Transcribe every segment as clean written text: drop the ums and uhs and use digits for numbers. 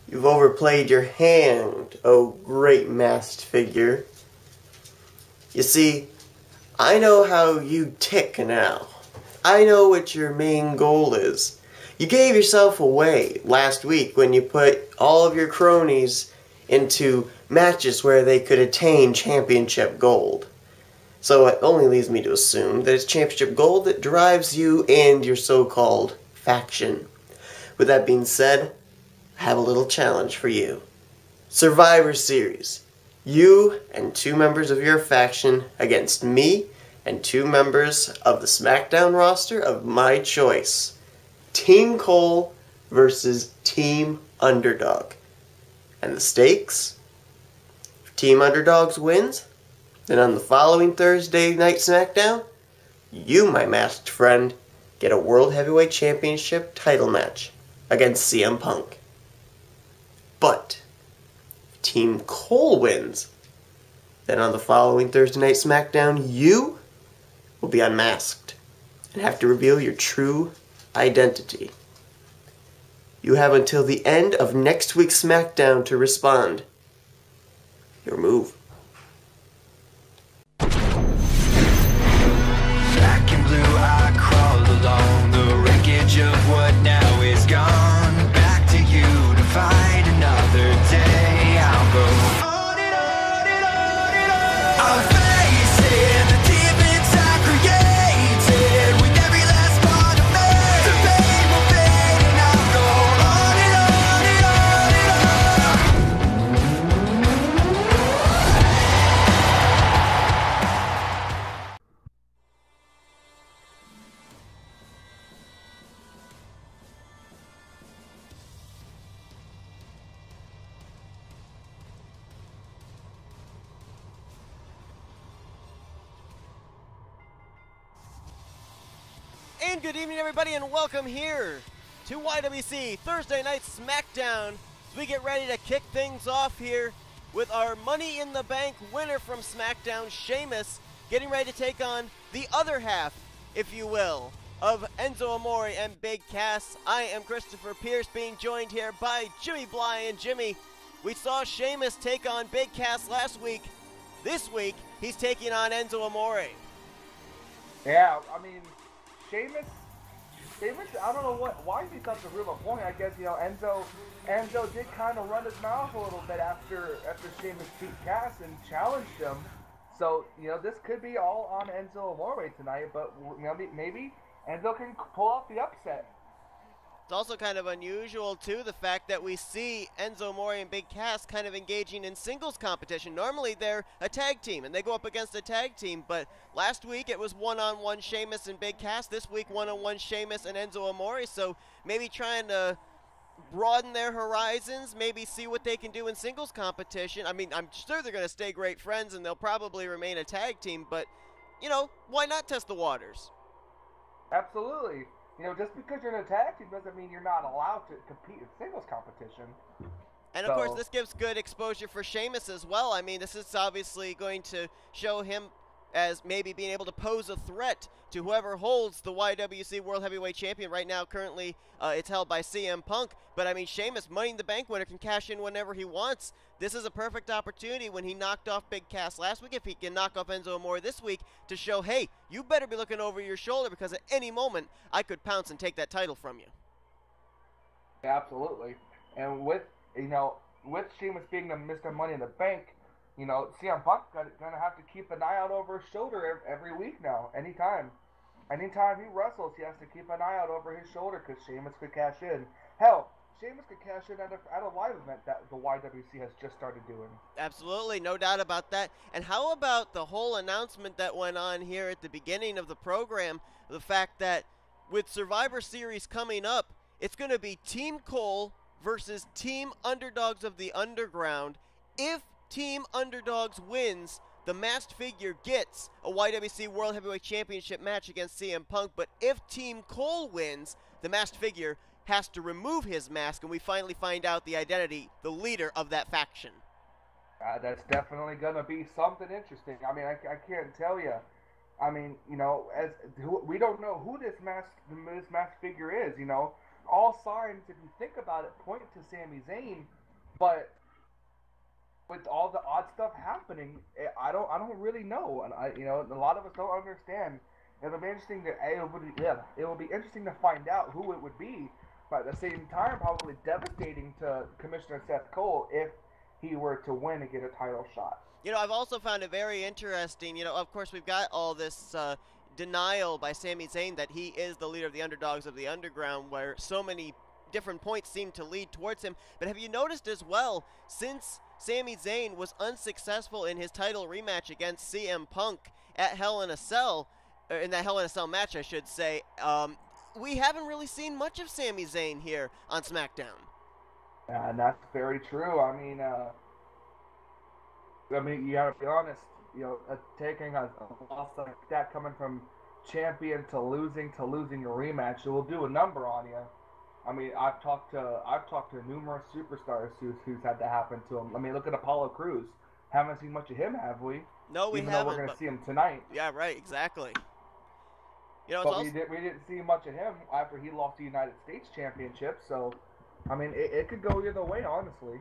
You've overplayed your hand, oh great masked figure. You see, I know how you tick now. I know what your main goal is. You gave yourself away last week when you put all of your cronies into matches where they could attain championship gold. So it only leaves me to assume that it's championship gold that drives you and your so-called faction. With that being said, I have a little challenge for you. Survivor Series. You and 2 members of your faction against me and 2 members of the Smackdown roster of my choice. Team Cole versus Team Underdog. And the stakes? If Team Underdogs wins, then on the following Thursday night Smackdown, you, my masked friend, get a World Heavyweight Championship title match against CM Punk. But if Team Cole wins, then on the following Thursday night Smackdown, you will be unmasked and have to reveal your true identity. You have until the end of next week's Smackdown to respond. Your move. Black and blue, I crawl along the wreckage of what now is gone. Back to you to fight another day. I'll go on and on and on and on. I'm facing the demons I created with every last part of me. The pain will fade and I'll go on and on and on and And good evening, everybody, and welcome here to y.W.c Thursday Night Smackdown as we get ready to kick things off here with our Money in the Bank winner from Smackdown, Sheamus, getting ready to take on the other half, if you will, of Enzo Amore and Big Cass. I am Christopher Pierce, being joined here by Jimmy Bly. And Jimmy, we saw Sheamus take on Big Cass last week. This week, he's taking on Enzo Amore. Yeah, I mean, Sheamus, I don't know why he thought to prove a point. I guess, Enzo did kind of run his mouth a little bit after Sheamus beat Cass and challenged him. So, this could be all on Enzo Amore tonight, but, maybe Enzo can pull off the upset. It's also kind of unusual, too, the fact that we see Enzo Amore and Big Cass kind of engaging in singles competition. Normally, they're a tag team, and they go up against a tag team, but last week it was one-on-one Sheamus and Big Cass. This week, one-on-one Sheamus and Enzo Amore, so maybe trying to broaden their horizons, maybe see what they can do in singles competition. I mean, I'm sure they're going to stay great friends, and they'll probably remain a tag team, but, why not test the waters? Absolutely. Just because you're in a tag team doesn't mean you're not allowed to compete in singles competition. And, of course, this gives good exposure for Sheamus as well. I mean, this is obviously going to show him as maybe being able to pose a threat to whoever holds the y.W.c World Heavyweight Champion. Right now, currently, it's held by CM Punk. But, I mean, Sheamus, Money in the Bank winner, can cash in whenever he wants. This is a perfect opportunity when he knocked off Big Cass last week, if he can knock off Enzo Amore this week, to show, hey, you better be looking over your shoulder because at any moment I could pounce and take that title from you. Yeah, absolutely. And with Sheamus being the Mr. Money in the Bank, CM Punk's gonna have to keep an eye out over his shoulder every week now. Anytime he wrestles, he has to keep an eye out over his shoulder because Sheamus could cash in. Hell, Sheamus could cash in at a live event that the y.W.c has just started doing. Absolutely, no doubt about that. And how about the whole announcement that went on here at the beginning of the program, the fact that with Survivor Series coming up, it's going to be Team Cole versus Team Underdogs of the Underground. If Team Underdogs wins, the masked figure gets a y.W.c World Heavyweight Championship match against CM Punk. But if Team Cole wins, the masked figure has to remove his mask, and we finally find out the identity, the leader of that faction. That's definitely going to be something interesting. I mean, I can't tell you. I mean, we don't know who this masked figure is, all signs, if you think about it, point to Sami Zayn, but with all the odd stuff happening, I don't really know, and a lot of us don't understand. It'll be interesting it will be interesting to find out who it would be, but at the same time, probably devastating to Commissioner Seth Cole if he were to win and get a title shot. I've also found it very interesting. Of course, we've got all this denial by Sami Zayn that he is the leader of the Underdogs of the Underground, where so many different points seem to lead towards him. But have you noticed as well, since Sami Zayn was unsuccessful in his title rematch against CM Punk at Hell in a Cell, in that Hell in a Cell match, I should say, we haven't really seen much of Sami Zayn here on SmackDown. And that's very true. I mean, you gotta be honest. Taking a loss like that, coming from champion to losing a rematch, it will do a number on you. I mean, I've talked to numerous superstars who's had that happen to them. I mean, look at Apollo Crews. Haven't seen much of him, have we? No, we Even haven't. Though we're gonna see him tonight. Yeah, right. Exactly. But we didn't see much of him after he lost the United States Championship. So, I mean, it could go either way, honestly.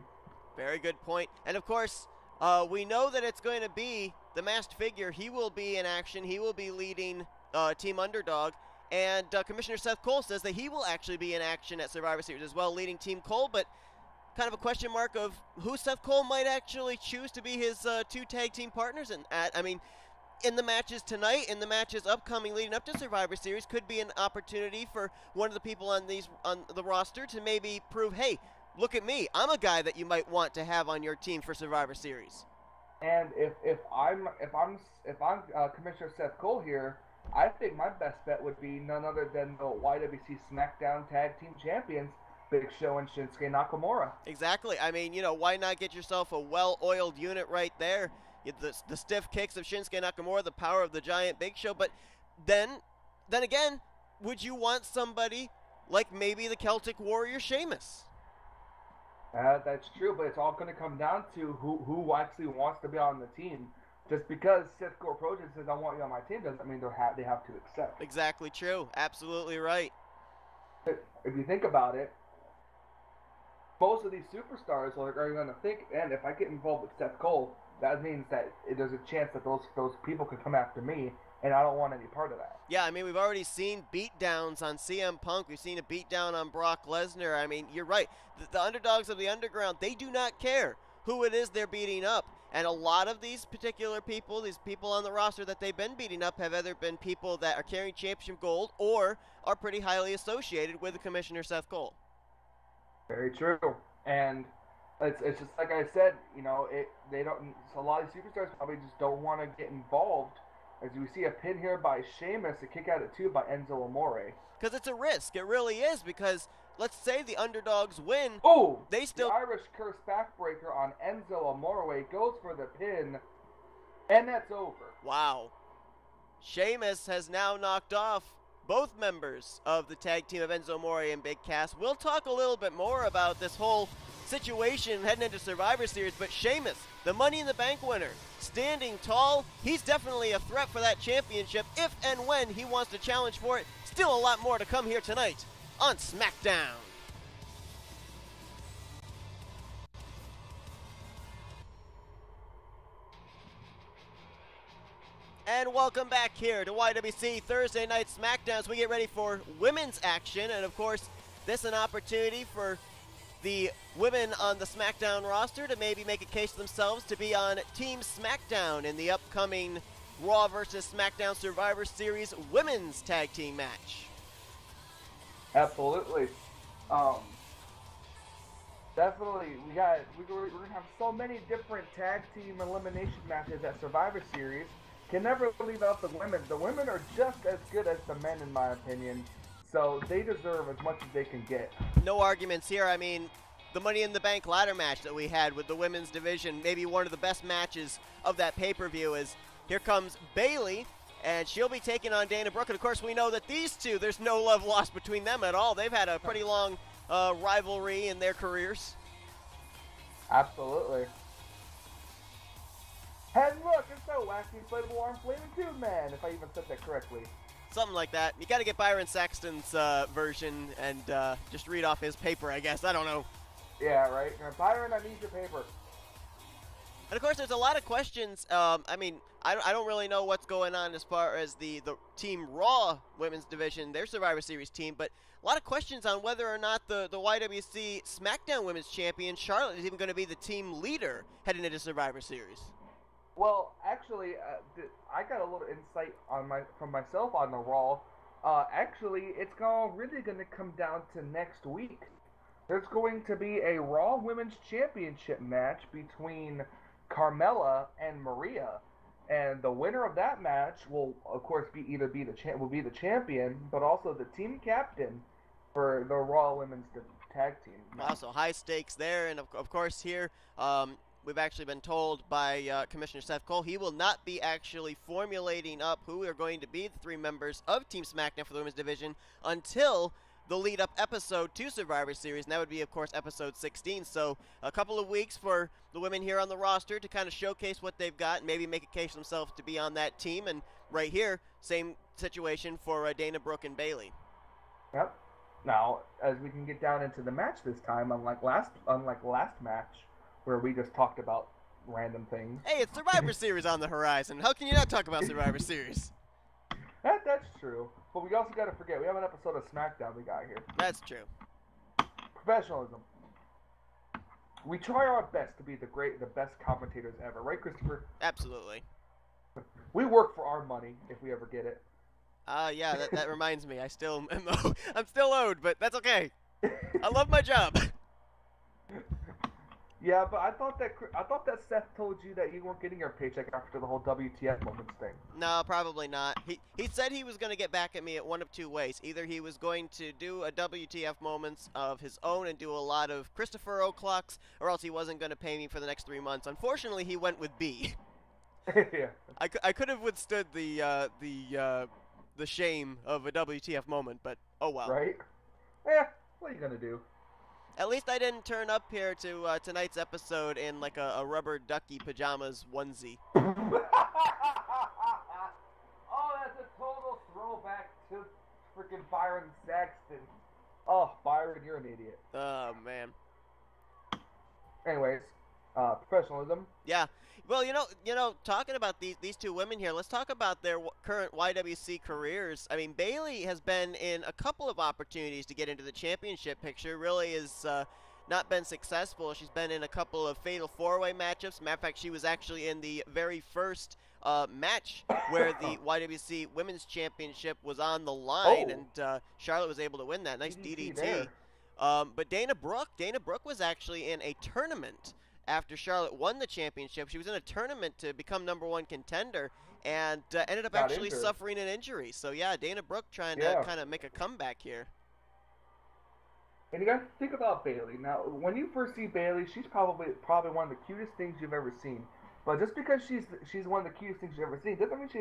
Very good point. And of course, we know that it's going to be the masked figure. He will be in action. He will be leading Team Underdog. And Commissioner Seth Cole says that he will actually be in action at Survivor Series as well, leading Team Cole. But kind of a question mark of who Seth Cole might actually choose to be his two tag team partners I mean, in the matches tonight, in the matches upcoming leading up to Survivor Series, could be an opportunity for one of the people on the roster to maybe prove, hey, look at me, I'm a guy that you might want to have on your team for Survivor Series. And if I'm Commissioner Seth Cole here, I think my best bet would be none other than the y.W.c SmackDown Tag Team Champions, Big Show and Shinsuke Nakamura. Exactly. I mean, why not get yourself a well-oiled unit right there? The stiff kicks of Shinsuke Nakamura, the power of the giant Big Show. But then again, would you want somebody like maybe the Celtic Warrior Sheamus? That's true, but it's all going to come down to who actually wants to be on the team. Just because Seth Cole approaches and says, I want you on my team, doesn't mean they have to accept. Exactly true. Absolutely right. If you think about it, most of these superstars are going to think, and if I get involved with Seth Cole, that means that there's a chance that those people could come after me, and I don't want any part of that. Yeah, I mean, we've already seen beatdowns on CM Punk. We've seen a beatdown on Brock Lesnar. I mean, you're right. The Underdogs of the Underground, they do not care who it is they're beating up. And a lot of these particular people, these people on the roster that they've been beating up, have either been people that are carrying championship gold or are pretty highly associated with the Commissioner Seth Cole. Very true. And it's just like I said, a lot of these superstars probably just don't want to get involved. As we see a pin here by Sheamus, a kick out at 2 by Enzo Amore. Because it's a risk. It really is, because let's say the Underdogs win. Oh! They still... The Irish Curse backbreaker on Enzo Amore goes for the pin, and that's over. Wow. Sheamus has now knocked off both members of the tag team of Enzo Amore and Big Cass. We'll talk a little bit more about this whole situation heading into Survivor Series, but Sheamus, the Money in the Bank winner, standing tall. He's definitely a threat for that championship if and when he wants to challenge for it. Still a lot more to come here tonight on Smackdown. And welcome back here to y.W.c Thursday Night Smackdown as we get ready for women's action. And of course, this is an opportunity for the women on the SmackDown roster to maybe make a case for themselves to be on Team SmackDown in the upcoming Raw vs. SmackDown Survivor Series women's tag team match. Absolutely. Definitely, we're going to have so many different tag team elimination matches at Survivor Series. Can never leave out the women. The women are just as good as the men, in my opinion. So they deserve as much as they can get. No arguments here. I mean, the Money in the Bank ladder match that we had with the women's division, maybe one of the best matches of that pay-per-view, is here comes Bayley, and she'll be taking on Dana Brooke. And of course, we know that these two, there's no love lost between them at all. They've had a pretty long rivalry in their careers. Absolutely. And look, it's so wacky inflatable arm flaming tube man, if I even said that correctly. Something like that. You got to get Byron Saxton's version and just read off his paper, I guess. I don't know. Yeah, right. Now, Byron, I need your paper. And of course, there's a lot of questions. I mean, I don't really know what's going on as far as the Team Raw women's division, their Survivor Series team, but a lot of questions on whether or not the y.W.c Smackdown Women's Champion Charlotte is even going to be the team leader heading into Survivor Series. Well, actually, I got a little insight from myself on the Raw. Actually, it's really going to come down to next week. There's going to be a Raw Women's Championship match between Carmella and Maria, and the winner of that match will, of course, be the champion, but also the team captain for the Raw Women's Tag Team. Also, high stakes there, and of course here, we've actually been told by Commissioner Seth Cole he will not be actually formulating up who are going to be the 3 members of Team SmackDown for the women's division until the lead-up episode to Survivor Series, and that would be, of course, episode 16. So a couple of weeks for the women here on the roster to kind of showcase what they've got and maybe make a case for themselves to be on that team. And right here, same situation for Dana Brooke and Bayley. Yep. Now, as we can get down into the match this time, unlike last match, where we just talked about random things. Hey, it's Survivor Series on the horizon. How can you not talk about Survivor Series? That's true. But we also got to forget, we have an episode of SmackDown we got here. That's true. Professionalism. We try our best to be the best commentators ever, right, Christopher? Absolutely. We work for our money if we ever get it. Yeah, that reminds me. I'm still owed, but that's okay. I love my job. Yeah, but I thought that Seth told you that you weren't getting your paycheck after the whole WTF moments thing. No, probably not. He said he was going to get back at me at one of 2 ways. Either he was going to do a WTF moments of his own and do a lot of Christopher O'Clocks, or else he wasn't going to pay me for the next 3 months. Unfortunately, he went with B. Yeah. I could have withstood the shame of a WTF moment, but oh well. Right? Yeah. What are you gonna do? At least I didn't turn up here to tonight's episode in like a rubber ducky pajamas onesie. Oh, that's a total throwback to freaking Byron Saxton. Oh, Byron, you're an idiot. Oh man. Anyways, professionalism. Yeah. Well, you know, talking about these 2 women here, let's talk about their current y.W.c careers. I mean, Bayley has been in a couple of opportunities to get into the championship picture. Really has not been successful. She's been in a couple of fatal 4-way matchups. Matter of fact, she was actually in the very first match where the y.W.c Women's Championship was on the line, and Charlotte was able to win that. Nice DDT. But Dana Brooke was actually in a tournament. After Charlotte won the championship, she was in a tournament to become #1 contender and ended up actually suffering an injury. So, yeah, Dana Brooke trying to kind of make a comeback here. And you got to think about Bayley. Now, when you first see Bayley, she's probably one of the cutest things you've ever seen. But just because she's one of the cutest things you've ever seen doesn't mean she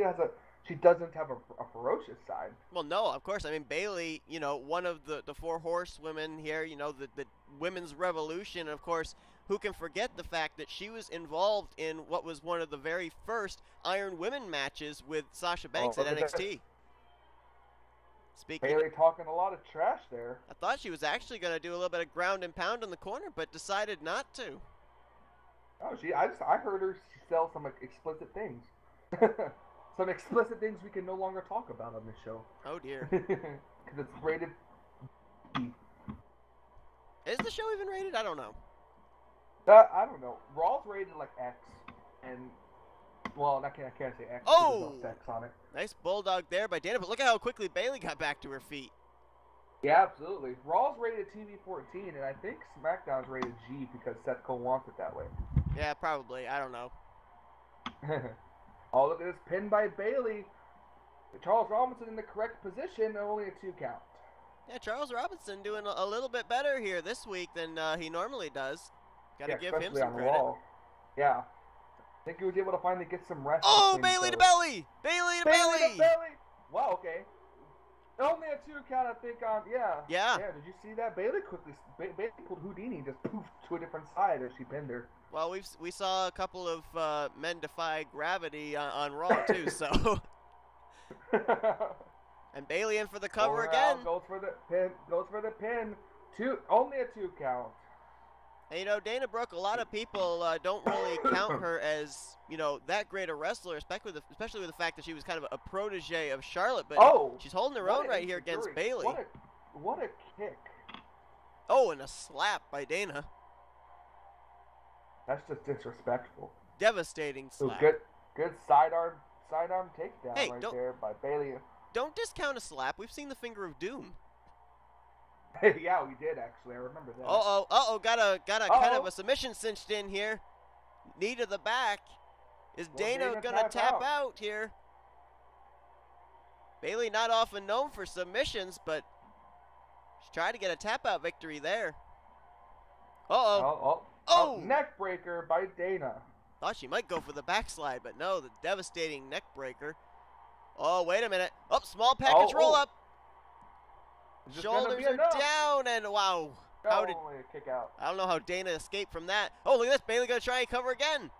doesn't have a ferocious side. Well, no, of course. I mean, Bayley, you know, one of the 4 horsewomen here, you know, the women's revolution. And of course, who can forget the fact that she was involved in what was one of the very first Iron Women matches with Sasha Banks at NXT. Speaking Bayley talking a lot of trash there. I thought she was actually going to do a little bit of ground and pound in the corner, but decided not to. Oh, I heard her sell some explicit things. Some explicit things we can no longer talk about on this show. Oh, dear. Because it's rated B. Is the show even rated? I don't know. I don't know. Raw's rated like X, and well, I can't say X. Oh, there's no sex on it. Nice bulldog there by Dana, but look at how quickly Bayley got back to her feet. Yeah, absolutely. Raw's rated TV-14, and I think SmackDown's rated G because Seth Cole wants it that way. Yeah, probably. I don't know. Oh, look at this pin by Bayley. Charles Robinson in the correct position, only a 2 count. Yeah, Charles Robinson doing a little bit better here this week than he normally does. Gotta give him some credit. Raw. Yeah. I think he was able to finally get some rest. Oh, Bayley to belly! Bayley to belly! Wow, okay. Only a 2 count, I think, on, yeah. Yeah. Yeah, did you see that? Bayley pulled Houdini, just poof to a different side as she pinned her. Well, we saw a couple of men defy gravity on Raw, too, so. And Bailey in for the cover Going out, again. goes for the pin. Goes for the pin. Only a 2 count. And, you know, Dana Brooke, a lot of people don't really count her as, you know, that great a wrestler, especially with the fact that she was kind of a protege of Charlotte. But she's holding her own right here against Bailey. What a kick. Oh, and a slap by Dana. That's just disrespectful. Devastating slap. Good sidearm takedown there by Bailey. Don't discount a slap. We've seen the Finger of Doom. Yeah, we did actually. I remember that. Got a kind of a submission cinched in here. Knee to the back. Is Dana gonna tap out here? Bailey not often known for submissions, but she's trying to get a tap out victory there. Neck breaker by Dana. Thought she might go for the backslide, but no, the devastating neck breaker. Oh, wait a minute. Oh, small package roll up. Shoulders are down, and wow. Only a kick out. I don't know how Dana escaped from that. Oh, look at this. Bailey going to try and cover again.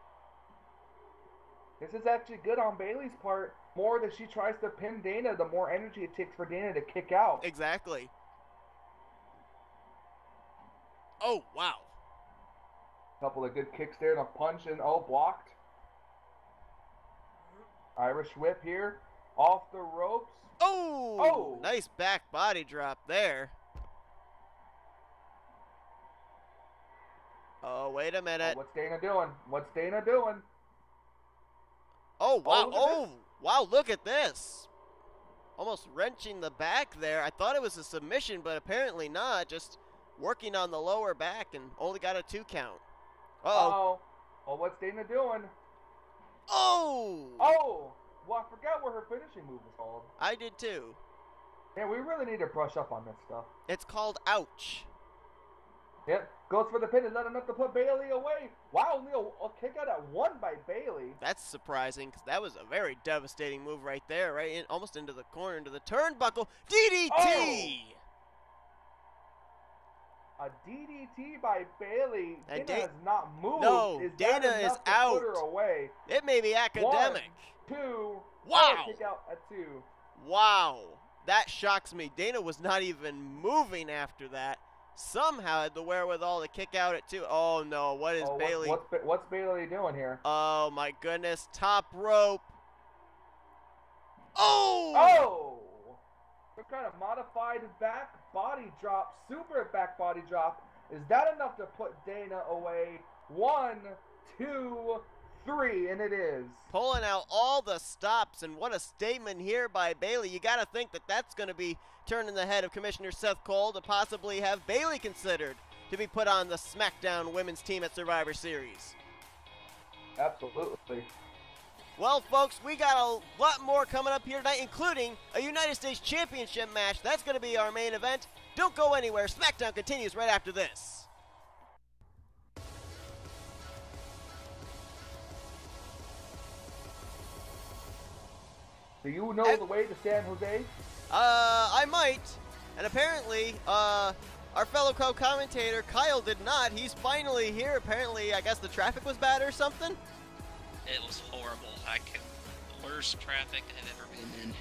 This is actually good on Bailey's part. More that she tries to pin Dana, the more energy it takes for Dana to kick out. Exactly. Oh, wow. Couple of good kicks there and a punch, and blocked. Irish whip here. Off the ropes. Oh! Nice back body drop there. Oh, wait a minute. What's Dana doing? Oh, wow. Wow, look at this. Almost wrenching the back there. I thought it was a submission, but apparently not. Just working on the lower back and only got a 2 count. Oh, what's Dana doing? Oh! Well, I forgot what her finishing move is called. I did too. Man, we really need to brush up on this stuff. It's called ouch. Yep, goes for the pin and not enough to put Bailey away. Wow, only a kick out at 1 by Bailey. That's surprising, because that was a very devastating move right there, right in, almost into the corner, into the turnbuckle. DDT! A DDT by Bailey. And Dana has not moved. No, Dana is out. Put her away. It may be academic. 1, 2. Wow. Kick out at 2. Wow. That shocks me. Dana was not even moving after that. Somehow had the wherewithal to kick out at 2. Oh, no. What is Bailey? What's Bailey doing here? Oh, my goodness. Top rope. Oh! Oh! What kind of modified back body drop, super back body drop. Is that enough to put Dana away? 1, 2, 3, and it is. Pulling out all the stops, and what a statement here by Bailey. You got to think that that's going to be turning the head of Commissioner Seth Cole to possibly have Bailey considered to be put on the Smackdown women's team at Survivor Series. Absolutely. Well, folks, we got a lot more coming up here tonight, including a United States Championship match. That's going to be our main event. Don't go anywhere. Smackdown continues right after this. Do you know the way to San Jose? I might. And apparently, our fellow co-commentator, Kyle, did not. He's finally here. Apparently, I guess the traffic was bad or something. It was horrible. Worst traffic I've ever been in.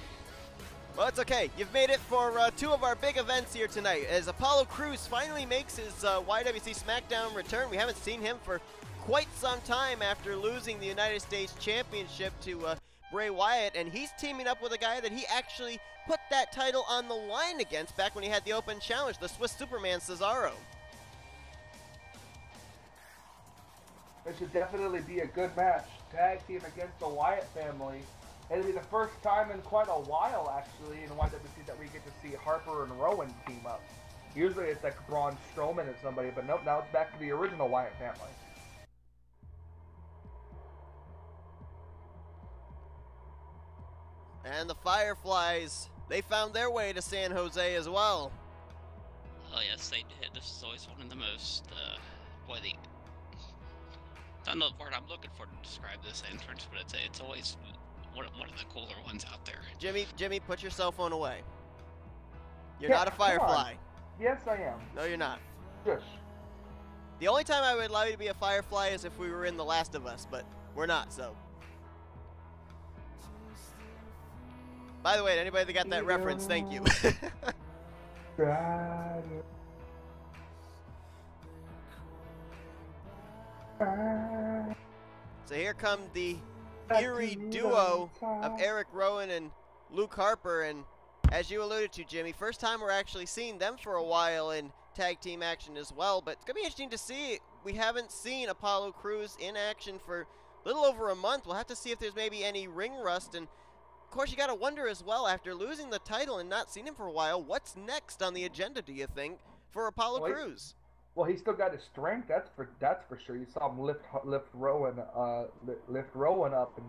Well, it's okay. You've made it for 2 of our big events here tonight. As Apollo Crews finally makes his y.W.c SmackDown return. We haven't seen him for quite some time after losing the United States Championship to Bray Wyatt. And he's teaming up with a guy that he actually put that title on the line against back when he had the open challenge, the Swiss Superman Cesaro. It should definitely be a good match. Tag team against the Wyatt family. It'll be the first time in quite a while, actually, in y.W.c that we get to see Harper and Rowan team up. Usually it's like Braun Strowman or somebody, but nope, now it's back to the original Wyatt family. And the Fireflies, they found their way to San Jose as well. Oh yes, they did. This is always one of the most, I don't know the word I'm looking for to describe this entrance, but it's always one of the cooler ones out there. Jimmy, put your cell phone away. You're not a Firefly. Yes, I am. No, you're not. Shush. The only time I would allow you to be a Firefly is if we were in The Last of Us, but we're not, so. By the way, anybody that got that reference, thank you. So here come the eerie duo of Eric Rowan and Luke Harper, and as you alluded to, Jimmy, first time we're actually seeing them for a while in tag team action as well, but it's going to be interesting to see. We haven't seen Apollo Crews in action for a little over a month. We'll have to see if there's maybe any ring rust, and of course you got to wonder as well, after losing the title and not seeing him for a while, what's next on the agenda, do you think, for Apollo Crews? Well, he still got his strength. That's for sure. You saw him lift Rowan up and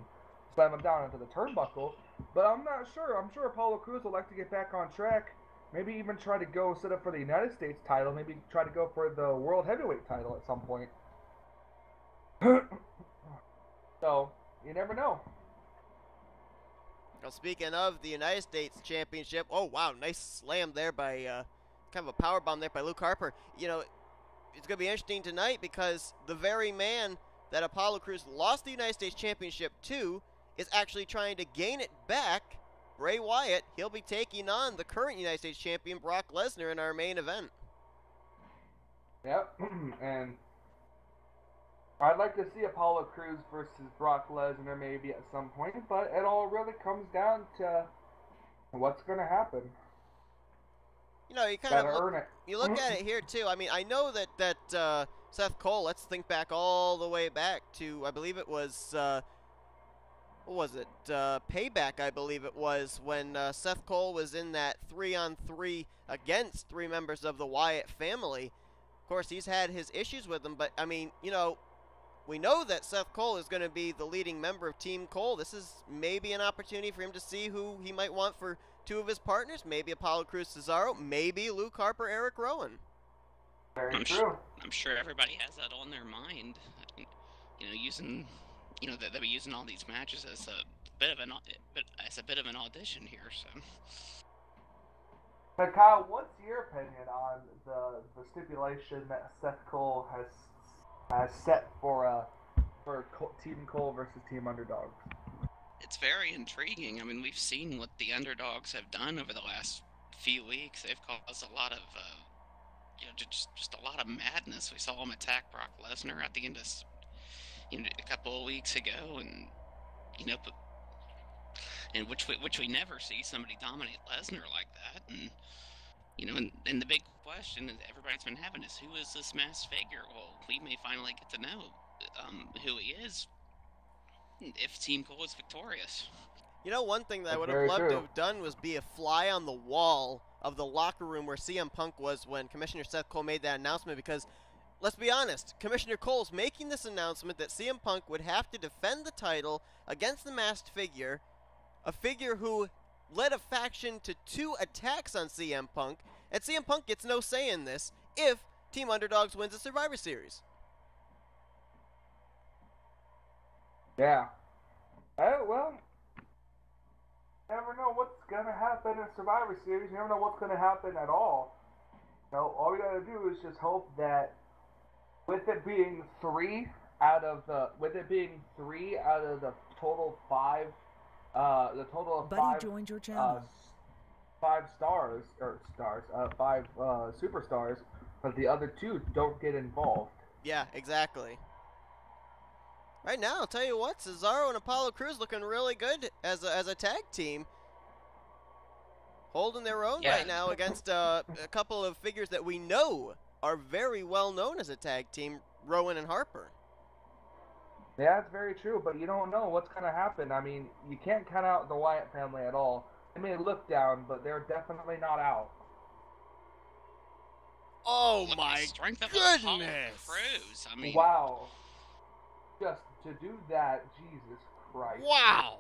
slam him down into the turnbuckle. But I'm not sure. I'm sure Apollo Crews would like to get back on track. Maybe even try to go set up for the United States title. Maybe try to go for the World Heavyweight title at some point. So you never know. Well, speaking of the United States Championship, oh wow, nice slam there by kind of a power bomb there by Luke Harper. You know, it's going to be interesting tonight because the very man that Apollo Crews lost the United States Championship to is actually trying to gain it back. Bray Wyatt, he'll be taking on the current United States Champion, Brock Lesnar, in our main event. Yep, and I'd like to see Apollo Crews versus Brock Lesnar maybe at some point, but it all really comes down to what's going to happen. You know, you kind of look at it here too. I mean, I know that Seth Cole. Let's think back all the way back to, I believe it was what was it? Payback, I believe it was, when Seth Cole was in that 3-on-3 against 3 members of the Wyatt family. Of course, he's had his issues with them, but I mean, you know, we know that Seth Cole is going to be the leading member of Team Cole. This is maybe an opportunity for him to see who he might want for 2 of his partners. Maybe Apollo Crews Cesaro, maybe Luke Harper, Eric Rowan. Very true. I'm sure everybody has that on their mind. You know, they'll be using all these matches as a bit of an audition here. So, but Kyle, what's your opinion on the stipulation that Seth Cole has set for Team Cole versus Team Underdogs? It's very intriguing. I mean, we've seen what the Underdogs have done over the last few weeks. They've caused a lot of, just a lot of madness. We saw them attack Brock Lesnar at the end of, a couple of weeks ago, and which we never see somebody dominate Lesnar like that. And and the big question that everybody's been having is, who is this masked figure? Well, we may finally get to know who he is if Team Cole is victorious. You know, one thing that I would have loved to have done was be a fly on the wall of the locker room where CM Punk was when Commissioner Seth Cole made that announcement, because let's be honest, Commissioner Cole's making this announcement that CM Punk would have to defend the title against the masked figure, a figure who led a faction to 2 attacks on CM Punk, and CM Punk gets no say in this if Team Underdogs wins the Survivor Series. Yeah. Well, you never know what's going to happen in Survivor Series. You never know what's going to happen at all. So all we got to do is just hope that with it being 3 out of the total 5, the total of Buddy joined your channel. 5 superstars, but the other 2 don't get involved. Yeah, exactly. Right now, I'll tell you what, Cesaro and Apollo Crews looking really good as a tag team. Holding their own right now against a couple of figures that we know are very well known as a tag team, Rowan and Harper. Yeah, that's very true, but you don't know what's going to happen. I mean, you can't count out the Wyatt family at all. They may look down, but they're definitely not out. Oh my goodness! Crews. I mean, wow. Just to do that, Jesus Christ. Wow!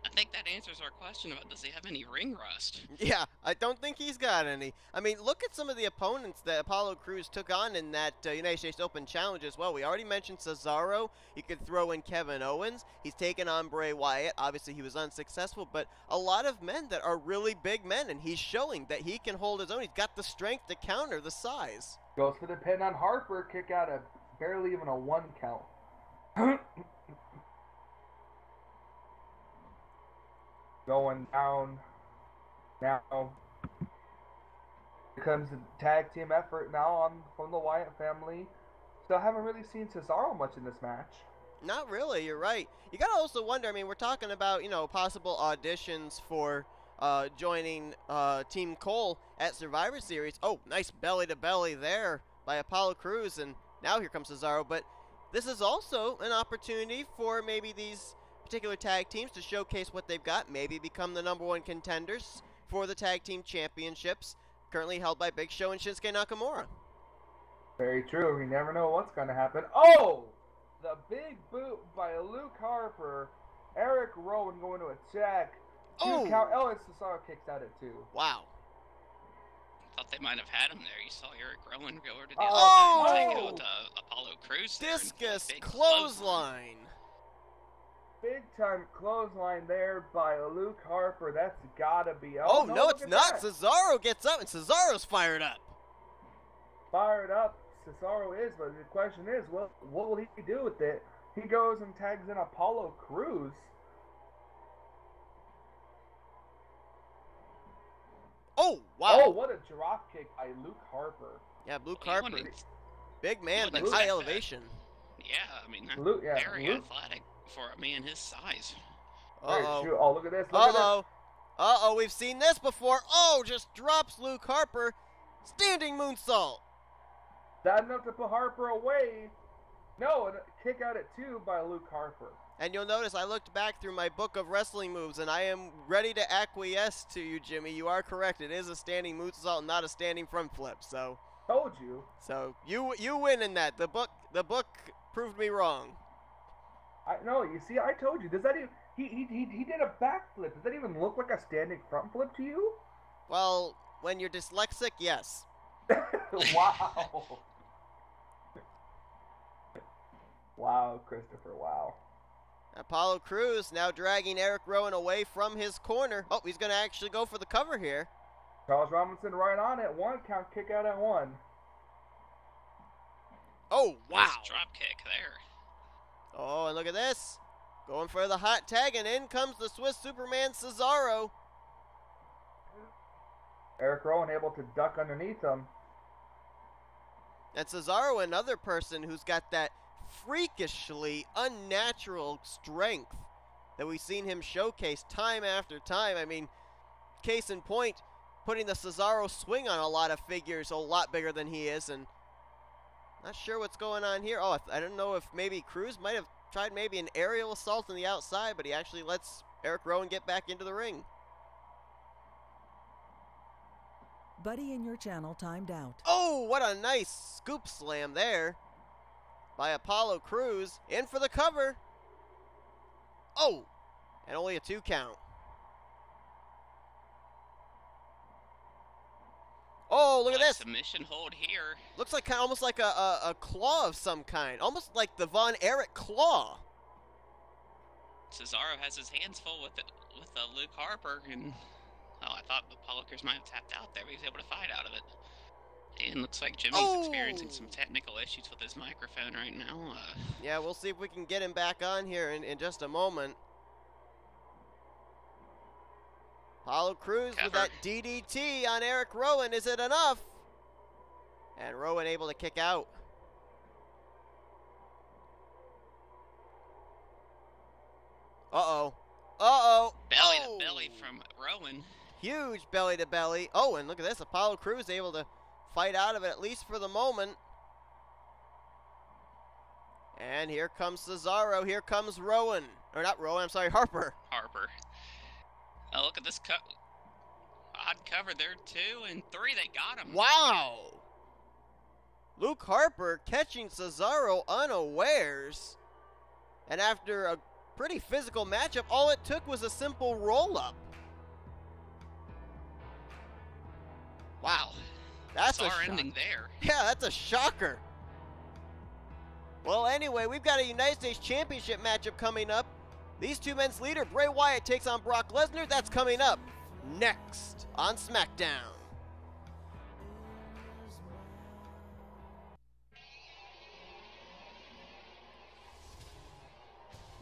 I think that answers our question about does he have any ring rust. Yeah, I don't think he's got any. I mean, look at some of the opponents that Apollo Crews took on in that United States Open Challenge as well. We already mentioned Cesaro. You could throw in Kevin Owens. He's taken on Bray Wyatt. Obviously, he was unsuccessful, but a lot of men that are really big men, and he's showing that he can hold his own. He's got the strength to counter the size. Goes for the pin on Harper, kick out of barely even a 1 count. going down. Now, here comes the tag team effort now from the Wyatt family. Still haven't really seen Cesaro much in this match. Not really, you're right. You gotta also wonder, I mean, we're talking about, you know, possible auditions for joining Team Cole at Survivor Series. Oh, nice belly-to-belly there by Apollo Crews, and now here comes Cesaro. But this is also an opportunity for maybe these particular tag teams to showcase what they've got, maybe become the #1 contenders for the tag team championships, currently held by Big Show and Shinsuke Nakamura. Very true. We never know what's going to happen. Oh! The big boot by Luke Harper. Eric Rowan going to attack. Oh! Count. Oh, and Cesaro kicks out at 2. Wow. Thought they might have had him there. You saw Eric Rowan go over to the Oh! other side and take out Apollo Crews there. Discus Big clothesline. Big time clothesline there by Luke Harper. That's gotta be. Oh, no, look it's at not. that. Cesaro gets up, and Cesaro's fired up. Fired up. Cesaro is, but the question is, what will he do with it? He goes and tags in Apollo Crews. Oh, wow. Oh, what a drop kick by Luke Harper. Yeah, Luke You Harper. wouldn't ex- Big man, you but wouldn't high expect elevation. Yeah, I mean, Luke, yeah, very Luke. athletic for a man his size. Very Uh-oh. true. Oh, look at this. Look at this. Uh-oh. Uh-oh, we've seen this before. Oh, just drops Luke Harper. Standing moonsault. That enough to put Harper away. No, and a kick out at 2 by Luke Harper. And you'll notice I looked back through my book of wrestling moves, and I am ready to acquiesce to you, Jimmy. You are correct. It is a standing moonsault and not a standing front flip. So Told you. you win in that. The book proved me wrong. I no, you see, I told you. Does that even he did a backflip? Does that even look like a standing front flip to you? Well, when you're dyslexic, yes. Wow. Wow, Christopher, wow. Apollo Crews now dragging Eric Rowan away from his corner. Oh, he's going to actually go for the cover here. Charles Robinson right on it. 1 count, kick out at 1. Oh, wow. Nice drop kick there. Oh, and look at this. Going for the hot tag, and in comes the Swiss Superman Cesaro. Eric Rowan able to duck underneath him. And Cesaro, another person who's got that freakishly unnatural strength that we've seen him showcase time after time. I mean, case in point, putting the Cesaro swing on a lot of figures a lot bigger than he is, and not sure what's going on here. Oh, I don't know if maybe Crews might have tried maybe an aerial assault on the outside, but he actually lets Eric Rowan get back into the ring. Buddy in your channel timed out. Oh, what a nice scoop slam there by Apollo Crews. In for the cover. Oh, and only a 2 count. Oh, look at Nice this. Submission hold here. Looks like almost like a claw of some kind. Almost like the Von Erich claw. Cesaro has his hands full with Luke Harper, and I thought Apollo Crews might have tapped out there, but he was able to fight out of it. And looks like Jimmy's experiencing some technical issues with his microphone right now. Yeah, we'll see if we can get him back on here in just a moment. Apollo Crews with that DDT on Eric Rowan. Is it enough? And Rowan able to kick out. Uh-oh. Uh-oh. Belly to belly from Rowan. Huge belly to belly. Oh, and look at this. Apollo Crews able to fight out of it, at least for the moment. And here comes Cesaro. Here comes Rowan. Or not Rowan, I'm sorry, Harper. Harper. Oh, look at this odd cover there, 2 and 3. They got him. Wow. Luke Harper catching Cesaro unawares. And after a pretty physical matchup, all it took was a simple roll-up. Wow. That's our a ending there. Yeah, that's a shocker. Well, anyway, we've got a United States Championship matchup coming up. These two men's leader, Bray Wyatt, takes on Brock Lesnar. That's coming up next on Smackdown.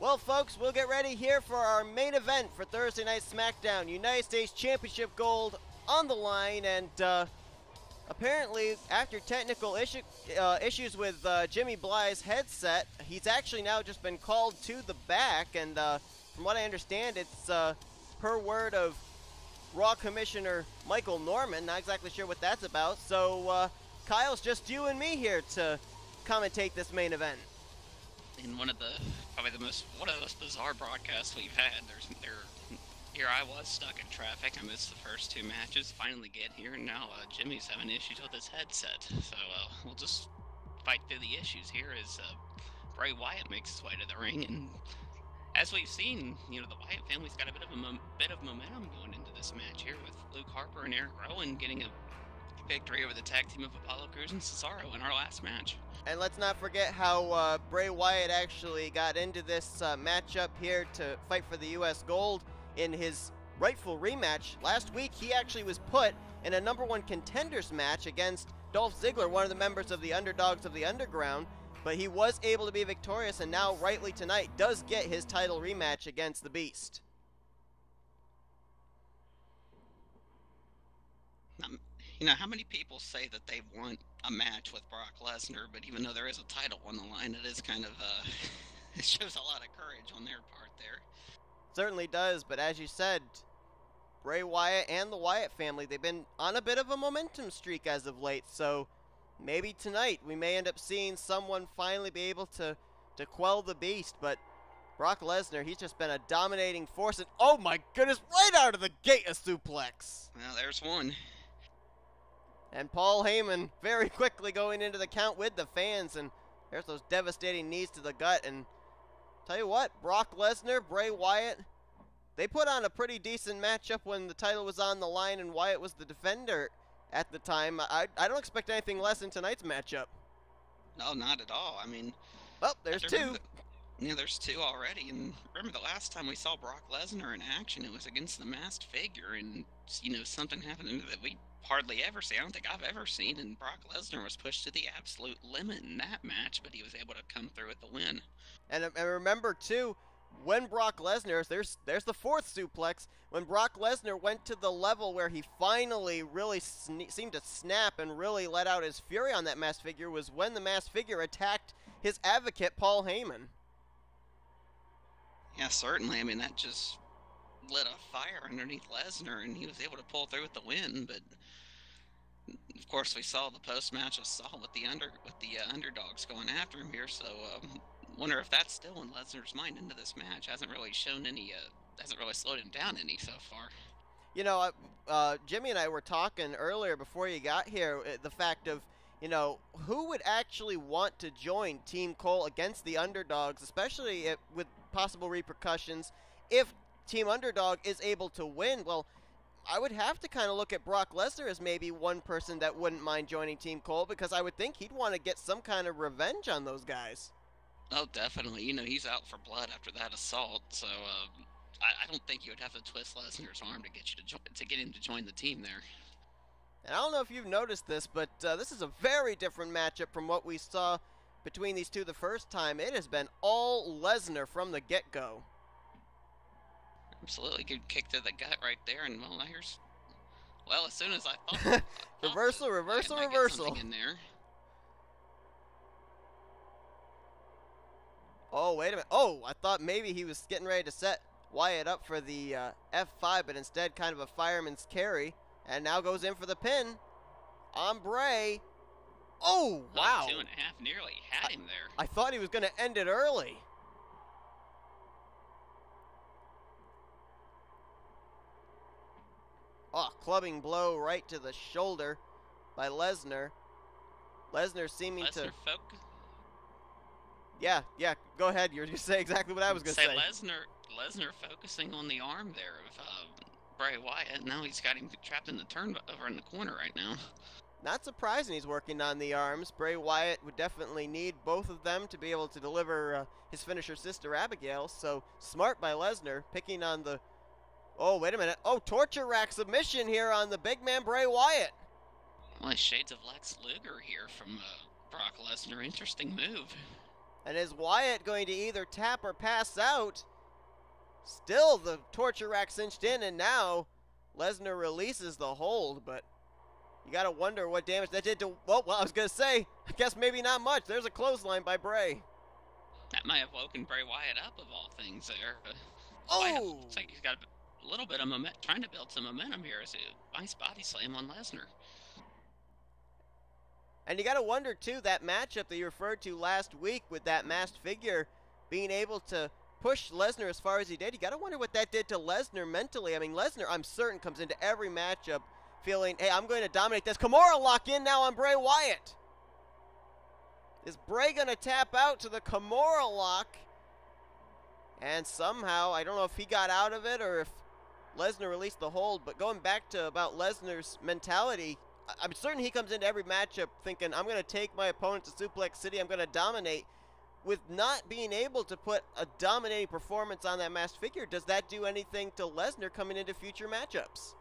Well, folks, we'll get ready here for our main event for Thursday Night Smackdown. United States Championship gold on the line, and apparently, after technical issues with Jimmy Bly's headset, he's actually now just been called to the back, and from what I understand, it's per word of Raw Commissioner Michael Norman. Not exactly sure what that's about, so Kyle's just you and me here to commentate this main event. In one of the most bizarre broadcasts we've had. Here I was stuck in traffic. I missed the first two matches. Finally get here, and now Jimmy's having issues with his headset. So we'll just fight through the issues here as Bray Wyatt makes his way to the ring. And as we've seen, the Wyatt family's got a bit of momentum going into this match here, with Luke Harper and Eric Rowan getting a victory over the tag team of Apollo Crews and Cesaro in our last match. And let's not forget how Bray Wyatt actually got into this matchup here to fight for the U.S. gold in his rightful rematch. Last week, he actually was put in a #1 contenders match against Dolph Ziggler, one of the members of the Underdogs of the Underground, but he was able to be victorious, and now, rightly tonight, does get his title rematch against the Beast. How many people say that they want a match with Brock Lesnar, but even though there is a title on the line, it is kind of, it shows a lot of courage on their part there. Certainly does, but as you said, Bray Wyatt and the Wyatt family, they've been on a bit of a momentum streak as of late, so maybe tonight we may end up seeing someone finally be able to quell the Beast, but Brock Lesnar, he's just been a dominating force, and oh my goodness, right out of the gate, a suplex. Well, there's one. And Paul Heyman very quickly going into the count with the fans, and there's those devastating knees to the gut. And tell you what, Brock Lesnar, Bray Wyatt, they put on a pretty decent matchup when the title was on the line and Wyatt was the defender at the time. I don't expect anything less in tonight's matchup. No, not at all. I mean, well, there's two. There's two already. And remember the last time we saw Brock Lesnar in action, it was against the Masked Figure, and something happened that we hardly ever see. I don't think I've ever seen, and Brock Lesnar was pushed to the absolute limit in that match, but he was able to come through with the win. And remember too, when Brock Lesnar, there's the fourth suplex, when Brock Lesnar went to the level where he finally really seemed to snap and really let out his fury on that Masked Figure, was when the Masked Figure attacked his advocate Paul Heyman. Yeah, certainly. I mean, that just lit a fire underneath Lesnar, and he was able to pull through with the win. But of course, we saw the post-match assault with the underdogs going after him here. So, wonder if that's still in Lesnar's mind into this match. Hasn't really shown any. Hasn't really slowed him down any so far. Jimmy and I were talking earlier before you got here. The fact of who would actually want to join Team Cole against the Underdogs, especially with possible repercussions if Team Underdog is able to win. Well, I would have to kind of look at Brock Lesnar as maybe one person that wouldn't mind joining Team Cole, because I would think he'd want to get some kind of revenge on those guys. Oh, definitely. He's out for blood after that assault, so I don't think you would have to twist Lesnar's arm to get him to join the team there. And I don't know if you've noticed this, but this is a very different matchup from what we saw between these two the first time. It has been all Lesnar from the get-go. Absolutely. Good kick to the gut right there, and as soon as I thought... reversal in there. Oh, wait a minute. Oh, I thought maybe he was getting ready to set Wyatt up for the F5, but instead kind of a fireman's carry. And now goes in for the pin on Bray. Oh, wow. 2.5 nearly had him there. I thought he was going to end it early. Oh, clubbing blow right to the shoulder by Lesnar. Lesnar seeming to... Yeah, go ahead. You're going to say exactly what I was going to say. Lesnar focusing on the arm there of Bray Wyatt. Now he's got him trapped in the turn over in the corner right now. Not surprising he's working on the arms. Bray Wyatt would definitely need both of them to be able to deliver his finisher, Sister Abigail. So smart by Lesnar, picking on the... Oh, wait a minute. Oh, torture rack submission here on the big man Bray Wyatt. Well, shades of Lex Luger here from Brock Lesnar. Interesting move. And is Wyatt going to either tap or pass out? Still the torture rack cinched in, and now Lesnar releases the hold, but you gotta wonder what damage that did to, well, I was gonna say, I guess maybe not much. There's a clothesline by Bray. That might have woken Bray Wyatt up, of all things, there. Oh! Wyatt looks like he's got a little bit of momentum, trying to build some momentum here as a nice body slam on Lesnar. And you gotta wonder, too, that matchup that you referred to last week with that masked figure being able to push Lesnar as far as he did, you gotta wonder what that did to Lesnar mentally. I mean, Lesnar, I'm certain, comes into every matchup feeling, hey, I'm going to dominate this. Kimura lock in now on Bray Wyatt. Is Bray going to tap out to the Kimura lock? And somehow, I don't know if he got out of it or if Lesnar released the hold, but going back to about Lesnar's mentality, I'm certain he comes into every matchup thinking, I'm going to take my opponent to Suplex City, I'm going to dominate. With not being able to put a dominating performance on that masked figure, does that do anything to Lesnar coming into future matchups?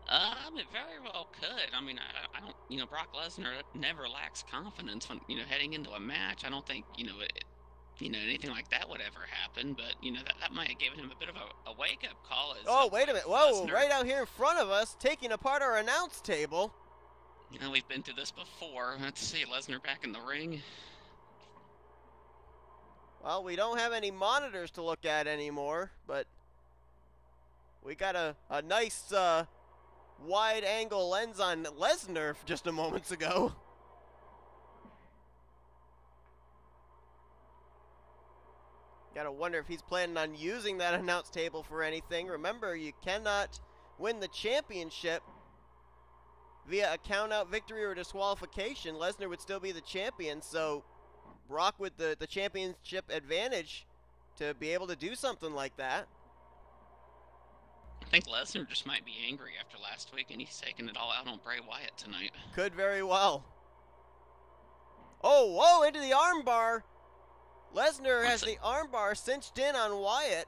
It very well could. I mean, I don't, you know, Brock Lesnar never lacks confidence when, you know, heading into a match. I don't think, you know, anything like that would ever happen, but, you know, that might have given him a bit of a wake-up call. As, oh, wait a minute. Whoa, Lesnar, right out here in front of us, taking apart our announce table. You know, we've been through this before. Let's see, Lesnar back in the ring. Well, we don't have any monitors to look at anymore, but we got a nice, wide-angle lens on Lesnar just a moments ago. Gotta wonder if he's planning on using that announce table for anything. Remember, you cannot win the championship via a count-out victory or disqualification. Lesnar would still be the champion, so Brock with the championship advantage to be able to do something like that. I think Lesnar just might be angry after last week, and he's taking it all out on Bray Wyatt tonight. Could very well. Oh, whoa, into the armbar. Lesnar has the armbar cinched in on Wyatt.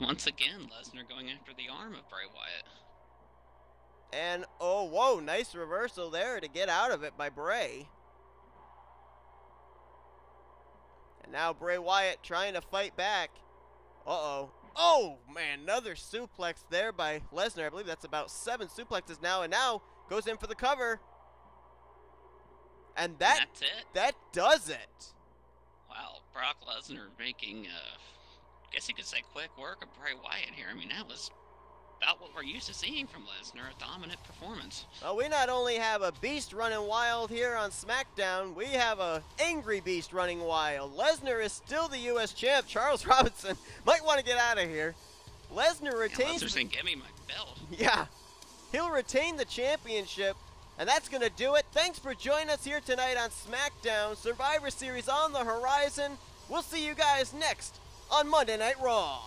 Once again, Lesnar going after the arm of Bray Wyatt. And, oh, whoa, nice reversal there to get out of it by Bray. And now Bray Wyatt trying to fight back. Uh-oh. Oh, man, another suplex there by Lesnar. I believe that's about 7 suplexes now. And now goes in for the cover. And that's it. That does it. Wow, Brock Lesnar making, I guess you could say quick work of Bray Wyatt here. I mean, that was about what we're used to seeing from Lesnar, a dominant performance. Well, we not only have a beast running wild here on Smackdown, we have a angry beast running wild. Lesnar is still the U.S. champ. Charles Robinson might want to get out of here. Lesnar retains... Yeah, Lesnar's saying, give me my belt. Yeah, he'll retain the championship, and that's going to do it. Thanks for joining us here tonight on Smackdown. Survivor Series on the horizon. We'll see you guys next on Monday Night Raw.